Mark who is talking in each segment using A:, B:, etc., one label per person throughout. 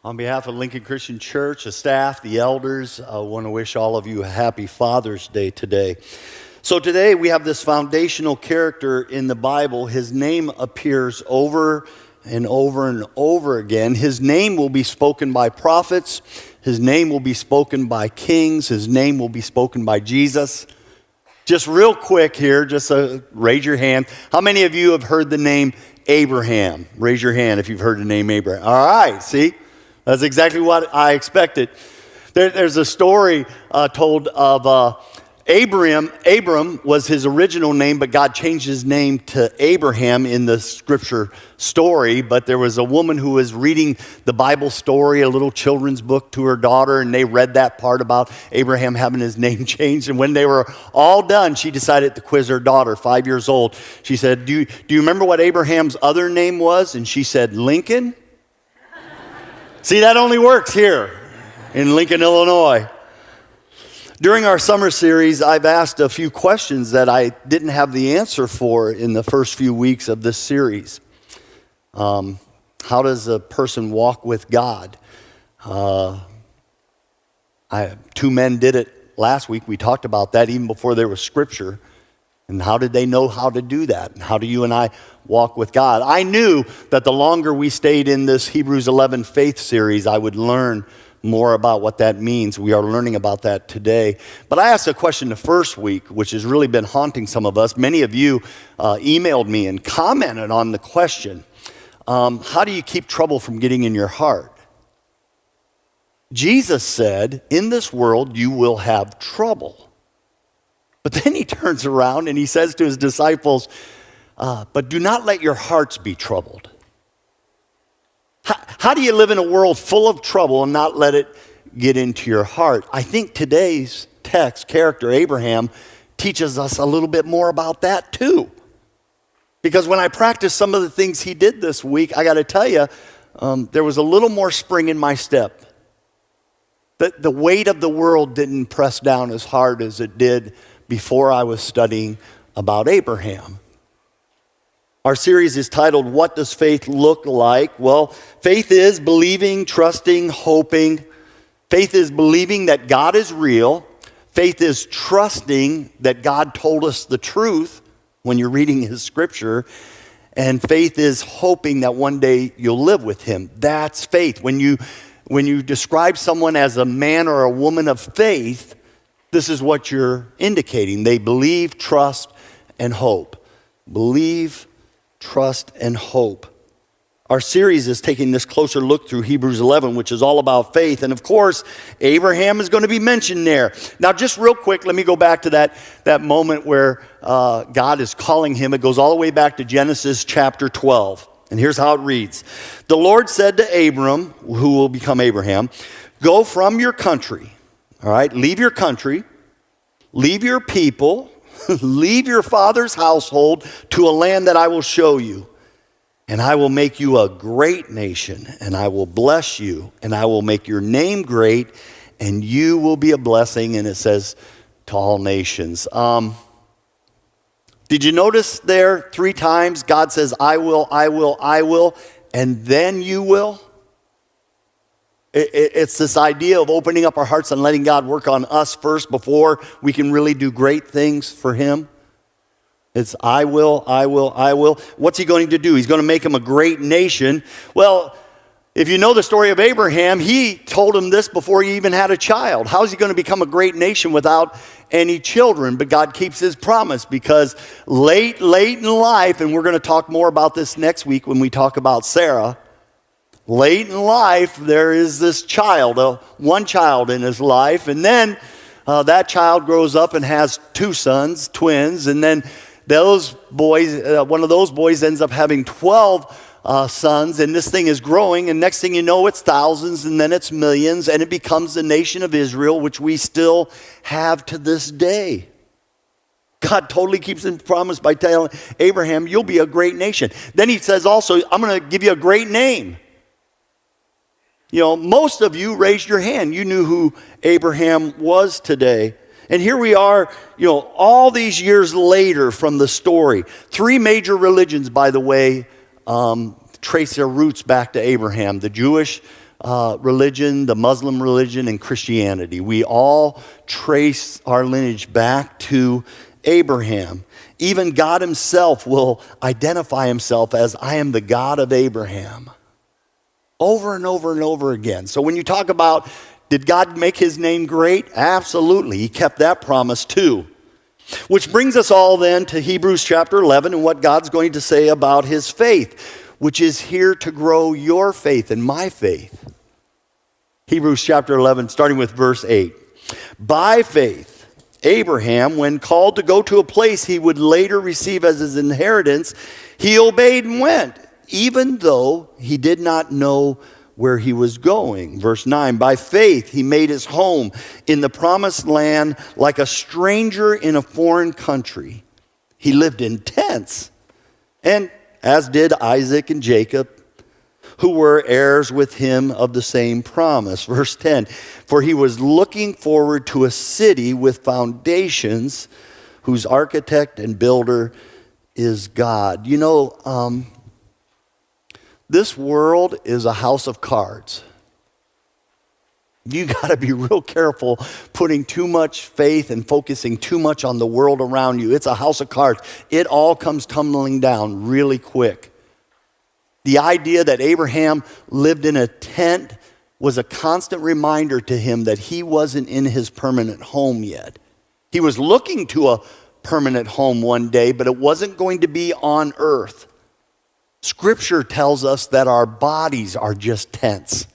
A: On behalf of Lincoln Christian Church, the staff, the elders, I want to wish all of you a happy Father's Day today. So today we have this foundational character in the Bible. His name appears over and over and over again. His name will be spoken by prophets. His name will be spoken by kings. His name will be spoken by Jesus. Just real quick here, raise your hand. How many of you have heard the name Abraham? Raise your hand if you've heard the name Abraham. All right, see? That's exactly what I expected. There's a story told of Abram was his original name, but God changed his name to Abraham in the scripture story. But there was a woman who was reading the Bible story, a little children's book, to her daughter, and they read that part about Abraham having his name changed. And when they were all done, she decided to quiz her daughter, 5 years old. She said, do you remember what Abraham's other name was? And she said, Lincoln. See, that only works here in Lincoln, Illinois. During our summer series, I've asked a few questions that I didn't have the answer for in the first few weeks of this series. How does a person walk with God? Two men did it last week. We talked about that even before there was scripture. And how did they know how to do that? And how do you and I walk with God? I knew that the longer we stayed in this Hebrews 11 faith series, I would learn more about what that means. We are learning about that today. But I asked a question the first week, which has really been haunting some of us. Many of you emailed me and commented on the question, how do you keep trouble from getting in your heart? Jesus said, in this world you will have trouble. But then he turns around and he says to his disciples, but do not let your hearts be troubled. How do you live in a world full of trouble and not let it get into your heart? I think today's text, character Abraham, teaches us a little bit more about that too. Because when I practiced some of the things he did this week, I got to tell you, there was a little more spring in my step. The weight of the world didn't press down as hard as it did before I was studying about Abraham. Our series is titled, What Does Faith Look Like? Well, faith is believing, trusting, hoping. Faith is believing that God is real. Faith is trusting that God told us the truth when you're reading his scripture. And faith is hoping that one day you'll live with him. That's faith. When you describe someone as a man or a woman of faith, this is what you're indicating. They believe, trust, and hope. Believe, trust, and hope. Our series is taking this closer look through Hebrews 11, which is all about faith. And of course, Abraham is going to be mentioned there. Now, just real quick, let me go back to that moment where God is calling him. It goes all the way back to Genesis chapter 12. And here's how it reads. The Lord said to Abram, who will become Abraham, go from your country. All right, leave your country, leave your people, leave your father's household to a land that I will show you. And I will make you a great nation, and I will bless you, and I will make your name great, and you will be a blessing. And it says to all nations. Did you notice there 3 times God says, I will, I will, I will, and then you will? It's this idea of opening up our hearts and letting God work on us first before we can really do great things for him. It's I will, I will, I will. What's he going to do? He's going to make him a great nation. Well, if you know the story of Abraham, he told him this before he even had a child. How is he going to become a great nation without any children? But God keeps his promise because late in life, and we're going to talk more about this next week when we talk about Sarah, late in life, there is this child, one child in his life, and then that child grows up and has 2 sons, twins, and then those boys, one of those boys ends up having 12 sons, and this thing is growing, and next thing you know, it's thousands, and then it's millions, and it becomes the nation of Israel, which we still have to this day. God totally keeps his promise by telling Abraham, you'll be a great nation. Then he says also, I'm going to give you a great name. You know, most of you raised your hand. You knew who Abraham was today. And here we are, you know, all these years later from the story. 3 major religions, by the way, trace their roots back to Abraham. The Jewish religion, the Muslim religion, and Christianity. We all trace our lineage back to Abraham. Even God himself will identify himself as, I am the God of Abraham. Over and over and over again. So when you talk about, did God make his name great? Absolutely. He kept that promise too. Which brings us all then to Hebrews chapter 11 and what God's going to say about his faith, which is here to grow your faith and my faith. Hebrews chapter 11, starting with verse 8. By faith, Abraham, when called to go to a place he would later receive as his inheritance, he obeyed and went, even though he did not know where he was going. Verse 9, by faith he made his home in the promised land like a stranger in a foreign country. He lived in tents, and as did Isaac and Jacob, who were heirs with him of the same promise. Verse 10, for he was looking forward to a city with foundations, whose architect and builder is God. You know, this world is a house of cards. You got to be real careful putting too much faith and focusing too much on the world around you. It's a house of cards. It all comes tumbling down really quick. The idea that Abraham lived in a tent was a constant reminder to him that he wasn't in his permanent home yet. He was looking to a permanent home one day, but it wasn't going to be on earth. Scripture tells us that our bodies are just tents.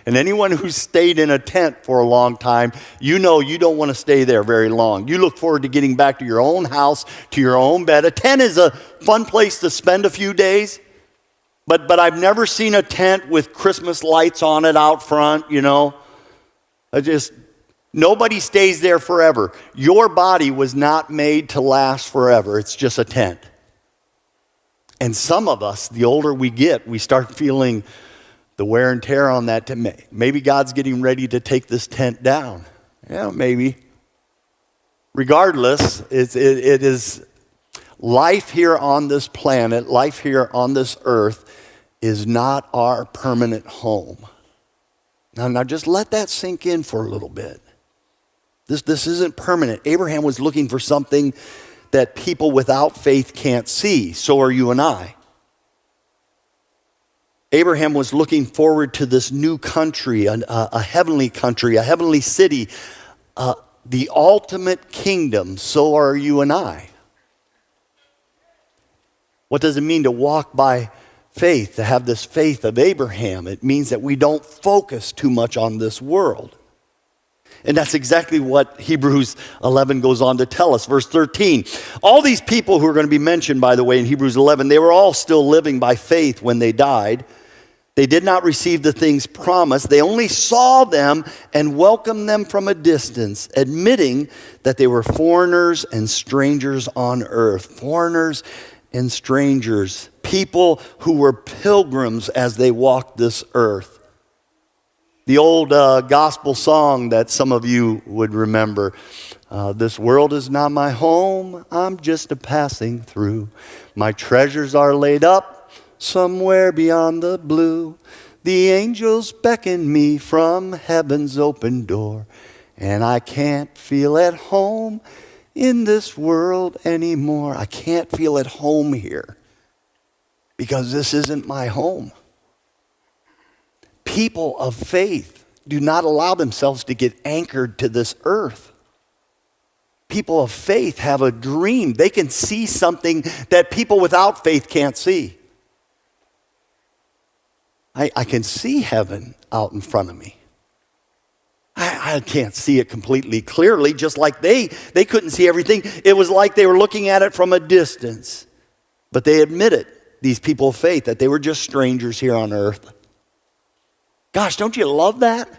A: And anyone who's stayed in a tent for a long time, you know you don't want to stay there very long. You look forward to getting back to your own house, to your own bed. A tent is a fun place to spend a few days, but I've never seen a tent with Christmas lights on it out front, you know. Nobody stays there forever. Your body was not made to last forever. It's just a tent. And some of us, the older we get, we start feeling the wear and tear on that tent. Maybe God's getting ready to take this tent down. Yeah, maybe. Regardless, it is life here on this planet, life here on this earth is not our permanent home. Now just let that sink in for a little bit. This isn't permanent. Abraham was looking for something that people without faith can't see. So are you and I. Abraham was looking forward to this new country, a heavenly city, the ultimate kingdom. So are you and I. What does it mean to walk by faith, to have this faith of Abraham? It means that we don't focus too much on this world. And that's exactly what Hebrews 11 goes on to tell us. Verse 13, all these people who are going to be mentioned, by the way, in Hebrews 11, they were all still living by faith when they died. They did not receive the things promised. They only saw them and welcomed them from a distance, admitting that they were foreigners and strangers on earth. Foreigners and strangers, people who were pilgrims as they walked this earth. The old gospel song that some of you would remember, this world is not my home, I'm just a passing through. My treasures are laid up somewhere beyond the blue. The angels beckon me from heaven's open door, and I can't feel at home in this world anymore. I can't feel at home here because this isn't my home. People of faith do not allow themselves to get anchored to this earth. People of faith have a dream. They can see something that people without faith can't see. I can see heaven out in front of me. I can't see it completely clearly, just like they couldn't see everything. It was like they were looking at it from a distance. But they admitted, these people of faith, that they were just strangers here on earth. Gosh, don't you love that?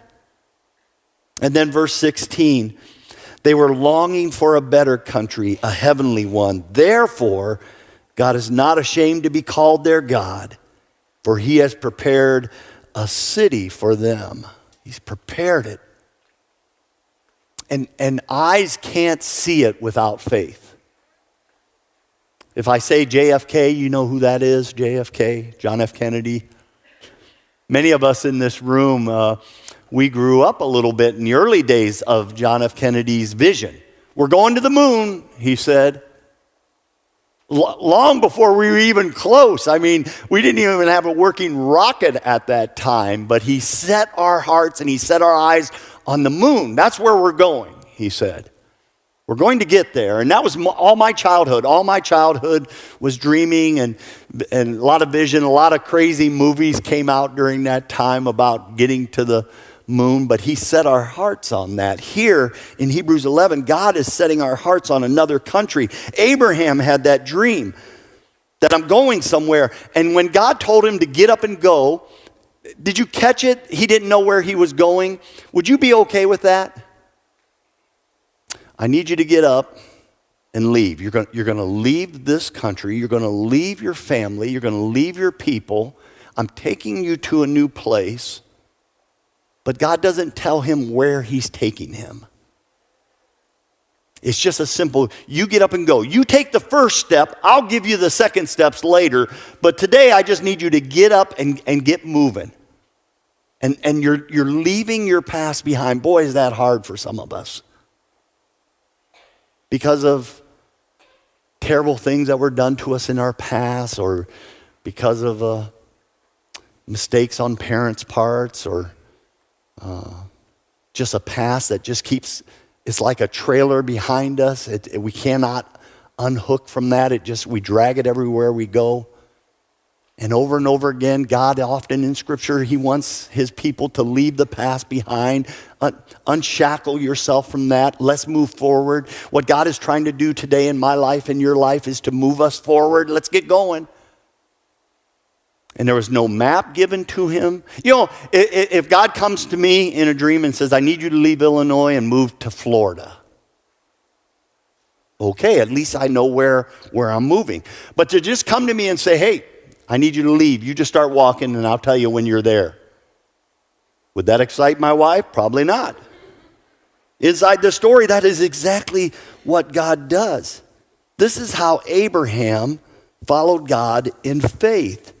A: And then verse 16, they were longing for a better country, a heavenly one. Therefore, God is not ashamed to be called their God, for he has prepared a city for them. He's prepared it. And eyes can't see it without faith. If I say JFK, you know who that is, JFK, John F. Kennedy. Many of us in this room, we grew up a little bit in the early days of John F. Kennedy's vision. We're going to the moon, he said. Long before we were even close. I mean, we didn't even have a working rocket at that time, but he set our hearts and he set our eyes on the moon. That's where we're going, he said. We're going to get there. And that was all my childhood. All my childhood was dreaming and a lot of vision. A lot of crazy movies came out during that time about getting to the moon, but he set our hearts on that. Here in Hebrews 11, God is setting our hearts on another country. Abraham had that dream that I'm going somewhere. And when God told him to get up and go, did you catch it? He didn't know where he was going. Would you be okay with that? I need you to get up and leave. You're going to leave this country. You're going to leave your family. You're going to leave your people. I'm taking you to a new place. But God doesn't tell him where he's taking him. It's just a simple, you get up and go. You take the first step, I'll give you the second steps later, but today I just need you to get up and get moving. And you're leaving your past behind. Boy, is that hard for some of us. Because of terrible things that were done to us in our past, or because of mistakes on parents' parts, or just a past that just keeps, it's like a trailer behind us. We cannot unhook from that. We drag it everywhere we go. And over again, God often in Scripture, he wants his people to leave the past behind, unshackle yourself from that. Let's move forward. What God is trying to do today in my life and your life is to move us forward. Let's get going. And there was no map given to him. You know, if God comes to me in a dream and says, I need you to leave Illinois and move to Florida. Okay, at least I know where I'm moving. But to just come to me and say, hey, I need you to leave. You just start walking and I'll tell you when you're there. Would that excite my wife? Probably not. Inside the story, that is exactly what God does. This is how Abraham followed God in faith.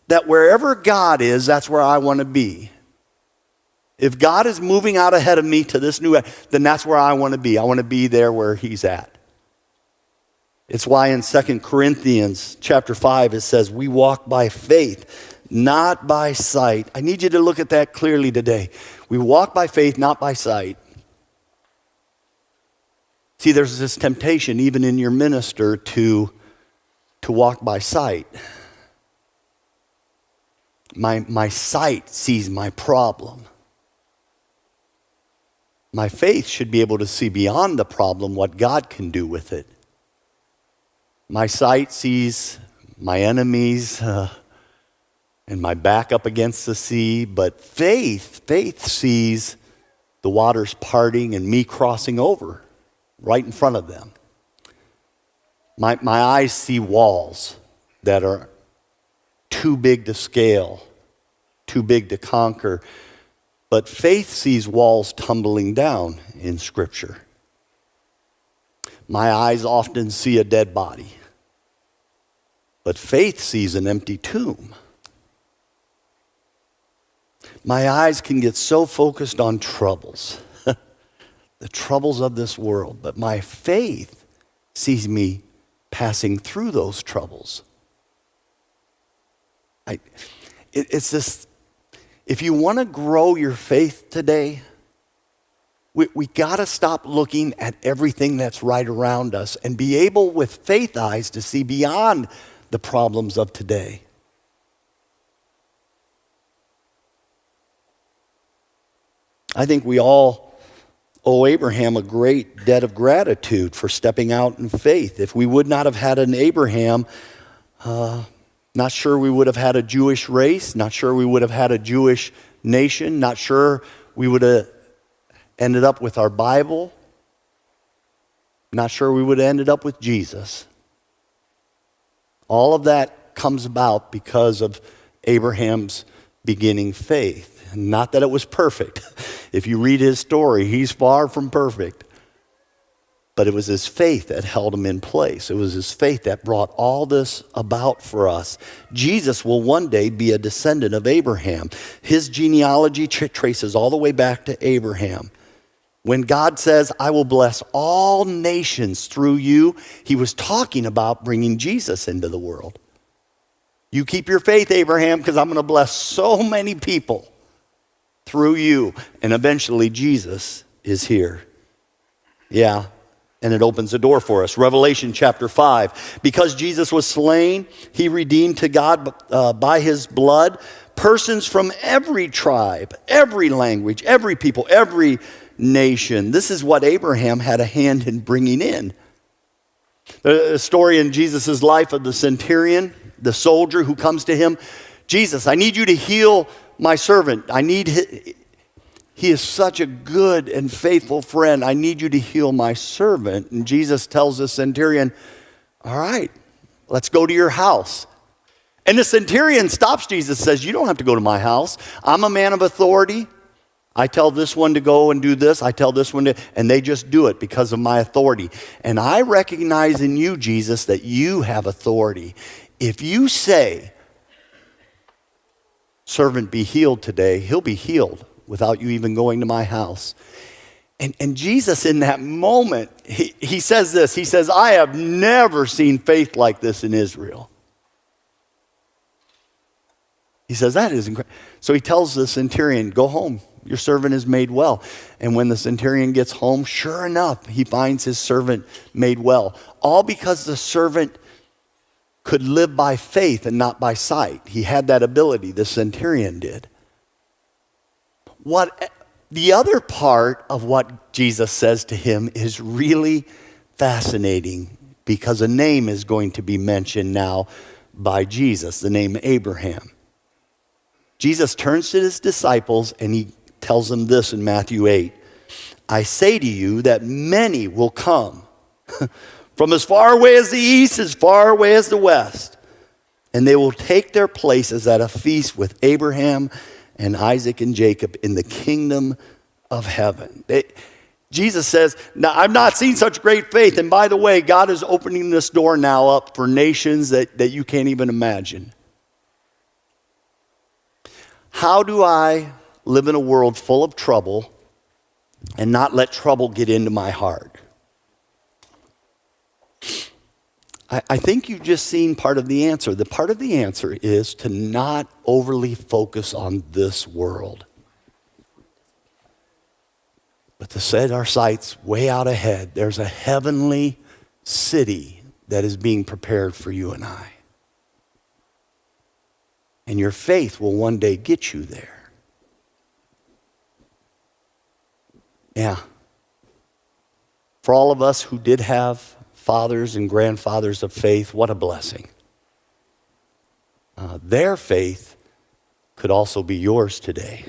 A: That wherever God is, that's where I want to be. If God is moving out ahead of me to this new, then that's where I want to be. I want to be there where he's at. It's why in 2 Corinthians chapter 5, it says, we walk by faith, not by sight. I need you to look at that clearly today. We walk by faith, not by sight. See, there's this temptation, even in your minister, to walk by sight. My sight sees my problem. My faith should be able to see beyond the problem what God can do with it. My sight sees my enemies and my back up against the sea, but faith sees the waters parting and me crossing over right in front of them. My eyes see walls that are too big to scale, too big to conquer. But faith sees walls tumbling down in Scripture. My eyes often see a dead body, but faith sees an empty tomb. My eyes can get so focused on troubles, the troubles of this world, but my faith sees me passing through those troubles. It's this, if you want to grow your faith today, we got to stop looking at everything that's right around us and be able with faith eyes to see beyond the problems of today. I think we all owe Abraham a great debt of gratitude for stepping out in faith. If we would not have had an Abraham, not sure we would have had a Jewish race, not sure we would have had a Jewish nation, not sure we would have ended up with our Bible, not sure we would have ended up with Jesus. All of that comes about because of Abraham's beginning faith. Not that it was perfect. If you read his story, he's far from perfect. But it was his faith that held him in place. It was his faith that brought all this about for us. Jesus will one day be a descendant of Abraham. His genealogy traces all the way back to Abraham. When God says, I will bless all nations through you, he was talking about bringing Jesus into the world. You keep your faith, Abraham, because I'm going to bless so many people through you. And eventually Jesus is here. Yeah. And it opens the door for us. Revelation chapter 5. Because Jesus was slain, he redeemed to God by his blood persons from every tribe, every language, every people, every nation. This is what Abraham had a hand in bringing in. The story in Jesus' life of the centurion, the soldier who comes to him, Jesus, I need you to heal my servant. He is such a good and faithful friend. I need you to heal my servant. And Jesus tells the centurion, all right, let's go to your house. And the centurion stops Jesus and says, you don't have to go to my house. I'm a man of authority. I tell this one to go and do this. I tell this one to, and they just do it because of my authority. And I recognize in you, Jesus, that you have authority. If you say, servant, be healed today, he'll be healed without you even going to my house. And Jesus in that moment, he says this. He says, I have never seen faith like this in Israel. He says, that is incredible. So he tells the centurion, go home. Your servant is made well. And when the centurion gets home, sure enough, he finds his servant made well. All because the servant could live by faith and not by sight. He had that ability, the centurion did. The other part of what Jesus says to him is really fascinating because a name is going to be mentioned now by Jesus, the name Abraham. Jesus turns to his disciples and he tells them this in Matthew 8. I say to you that many will come from as far away as the east, as far away as the west, and they will take their places at a feast with Abraham and Isaac and Jacob in the kingdom of heaven. Jesus says, now I've not seen such great faith. And by the way, God is opening this door now up for nations that you can't even imagine. How do I live in a world full of trouble and not let trouble get into my heart? I think you've just seen part of the answer. The part of the answer is to not overly focus on this world, but to set our sights way out ahead. There's a heavenly city that is being prepared for you and I. And your faith will one day get you there. Yeah. For all of us who did have fathers and grandfathers of faith, what a blessing. Their faith could also be yours today.